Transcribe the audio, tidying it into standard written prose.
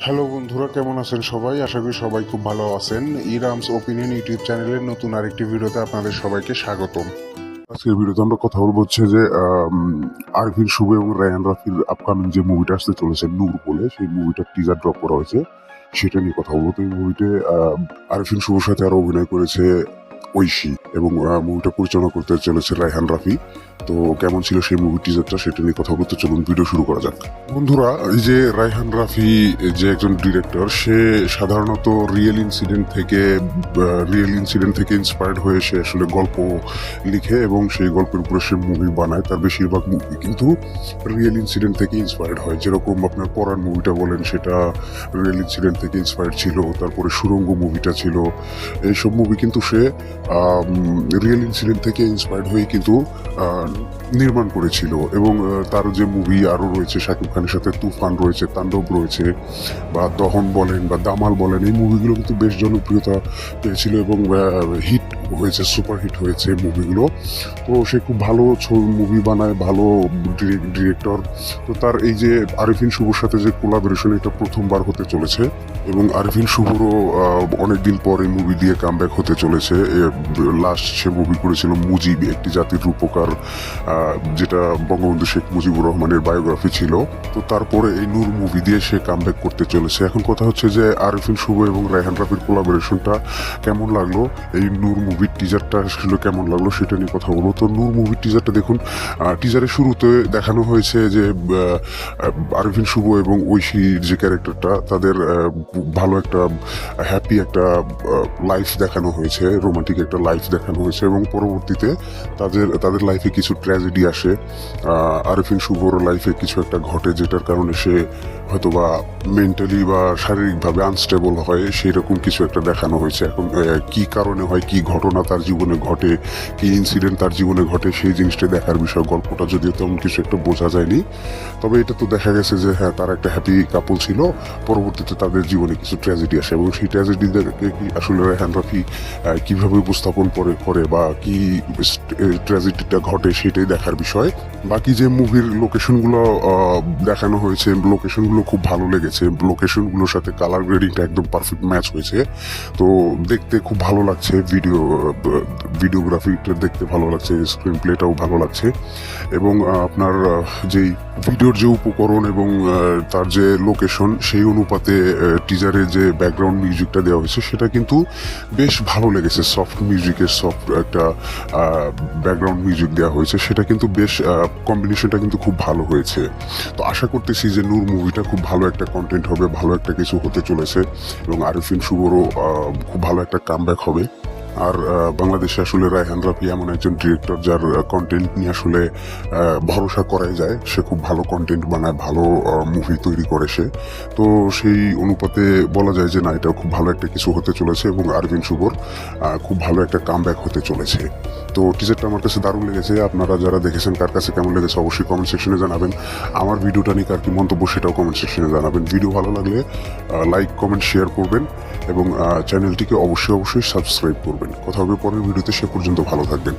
Hello বন্ধুরা, কেমন আছেন সবাই? আশা করি সবাই খুব ভালো আছেন। ইরামস ওপিনিয়ন ইউটিউব চ্যানেলের নতুন আরেকটি ভিডিওতে আপনাদের সবাইকে স্বাগতম। আজকের ভিডিওতে আমরা কথা বলবো হচ্ছে যে আরভিন শুভ এবং রায়ান রাফির আপকামিং যে মুভিটা আসতে চলেছে নূর বলে, সেই মুভিটার টিজার ড্রপ করা হয়েছে, সেটা নিয়ে কথা বলবো। তো এই মুভিতে আরভিন শুভর সাথে আরো অভিনয় করেছে ঐশী এবং মুভিটা পরিচালনা করতে চলেছে রায়হান রাফি। তো কেমন ছিল সেই মুভি টিজারটা, সেটা নিয়ে কথা বলতে চলুন ভিডিও শুরু করা যাক। বন্ধুরা, এই যে রায়হান রাফি যে একজন ডিরেক্টর, সে সাধারণত রিয়েল ইনসিডেন্ট থেকে ইন্সপায়ার্ড হয়ে সে আসলে গল্প লিখে এবং সেই গল্পের উপরে সে মুভি বানায়। তার বেশিরভাগ মুভি কিন্তু রিয়েল ইনসিডেন্ট থেকে ইন্সপায়ার্ড হয়। যেরকম আপনার পরাণ মুভিটা বলেন, সেটা রিয়েল ইনসিডেন্ট থেকে ইন্সপায়ার্ড ছিল। তারপরে সুরঙ্গ মুভিটা ছিল। এইসব মুভি কিন্তু সে রিয়েল ইনসিডেন্ট থেকে ইন্সপায়ার্ড হয়ে কিন্তু নির্মাণ করেছিল। এবং তার যে মুভি আরও রয়েছে, শাকিব খানের সাথে তুফান রয়েছে, তাণ্ডব রয়েছে, বা দহন বলেন বা দামাল বলেন, এই মুভিগুলো কিন্তু বেশ জনপ্রিয়তা পেয়েছিল এবং হিট হয়েছে, সুপার হিট হয়েছে মুভিগুলো। তো সে খুব ভালো মুভি বানায়, ভালো ডিরেক্টর। তো তার এই যে আরিফিন শুভর সাথে যে কোলাবোরেশন, এটা প্রথমবার হতে চলেছে এবং আরিফিন শুভরও অনেকদিন পর এই মুভি দিয়ে কামব্যাক হতে চলেছে। লাস্ট সে মুভি করেছিল মুজিব, একটি জাতির রূপকার, যেটা বঙ্গবন্ধু শেখ মুজিবুর রহমানের বায়োগ্রাফি ছিল। তো তারপরে এই নূর মুভি দিয়ে সে কামব্যাক করতে চলেছে। এখন কথা হচ্ছে যে আরিফিন শুভ এবং রায়হান রাফির কোলাবোরেশনটা কেমন লাগলো, এই নূর মুভির টিজারটা আসলে কেমন লাগলো, সেটা নিয়ে কথা বলবো। তো নূর মুভির টিজারটা দেখুন। টিজারের শুরুতে দেখানো হয়েছে যে আরিফিন শুভ এবং ঐশীর যে ক্যারেক্টারটা, তাদের ভালো একটা হ্যাপি একটা লাইফ দেখানো হয়েছে, রোমান্টিক একটা লাইফ দেখানো হয়েছে। এবং পরবর্তীতে তাদের লাইফে কিছু ট্র্যাজেডি আসে। আরিফিন শুভর লাইফে কিছু একটা ঘটে, যেটার কারণে সে হয়তোবা মেন্টালি বা শারীরিকভাবে আনস্টেবল হয়, সেই রকম কিছু একটা দেখানো হয়েছে। এখন কি কারণে হয়, কি ঘটনা তার জীবনে ঘটে, কি ইনসিডেন্ট তার জীবনে ঘটে, সেই জিনিসটা দেখার বিষয়। গল্পটা যদিও তেমন কিছু একটা বোঝা যায়নি, তবে এটা তো দেখা গেছে যে হ্যাঁ, তারা একটা হ্যাপি কাপল ছিল। পরবর্তীতে তাদের জীবনে কিছু ট্র্যাজেডি আসে এবং সেই ট্র্যাজেডিদেরকে কি আসলে রায়হান রাফি কিভাবে উপস্থাপন করে বা কি ট্র্যাজেডিটা ঘটে, সেটাই দেখার বিষয়। বাকি যে মুভির লোকেশনগুলো দেখানো হয়েছে, লোকেশনগুলো খুব ভালো লেগেছে। লোকেশনগুলোর সাথে কালার গ্রেডিংটা একদম পারফেক্ট ম্যাচ হয়েছে। তো দেখতে খুব ভালো লাগছে, ভিডিওগ্রাফিটা দেখতে ভালো লাগছে, স্ক্রিন প্লেটাও ভালো লাগছে। এবং আপনার যেই ভিডিওর যে উপকরণ এবং তার যে লোকেশন, সেই অনুপাতে টিজারে যে ব্যাকগ্রাউন্ড মিউজিকটা দেওয়া হয়েছে, সেটা কিন্তু বেশ ভালো লেগেছে। সফট মিউজিকের সফট একটা ব্যাকগ্রাউন্ড মিউজিক দেওয়া হয়েছে, সেটা কিন্তু বেশ কম্বিনেশনটা কিন্তু খুব ভালো হয়েছে। তো আশা করতেছি যে নূর মুভিটা খুব ভালো একটা কন্টেন্ট হবে, ভালো একটা কিছু হতে চলেছে এবং আরিফিন শুভরও খুব ভালো একটা কামব্যাক হবে। আর বাংলাদেশে আসলে রায়হান রাফি এমন একজন ডিরেক্টর, যার কন্টেন্ট নিয়ে আসলে ভরসা করাই যায়। সে খুব ভালো কন্টেন্ট বানায়, ভালো মুভি তৈরি করে সে। তো সেই অনুপাতে বলা যায় যে না, এটা খুব ভালো একটা কিছু হতে চলেছে এবং আরভিন শুভর খুব ভালো একটা কামব্যাক হতে চলেছে। তো টিজারটা আমার কাছে দারুণ লেগেছে। আপনারা যারা দেখেছেন, কার কাছে কেমন লেগেছে অবশ্যই কমেন্ট সেকশনে জানাবেন। আমার ভিডিওটা নিয়ে কার কি মন্তব্য, সেটাও কমেন্ট সেকশনে জানাবেন। ভিডিও ভালো লাগলে লাইক, কমেন্ট, শেয়ার করবেন এবং চ্যানেলটিকে অবশ্যই সাবস্ক্রাইব করবেন। কথা হবে পরের ভিডিওতে, সে পর্যন্ত ভালো থাকবেন।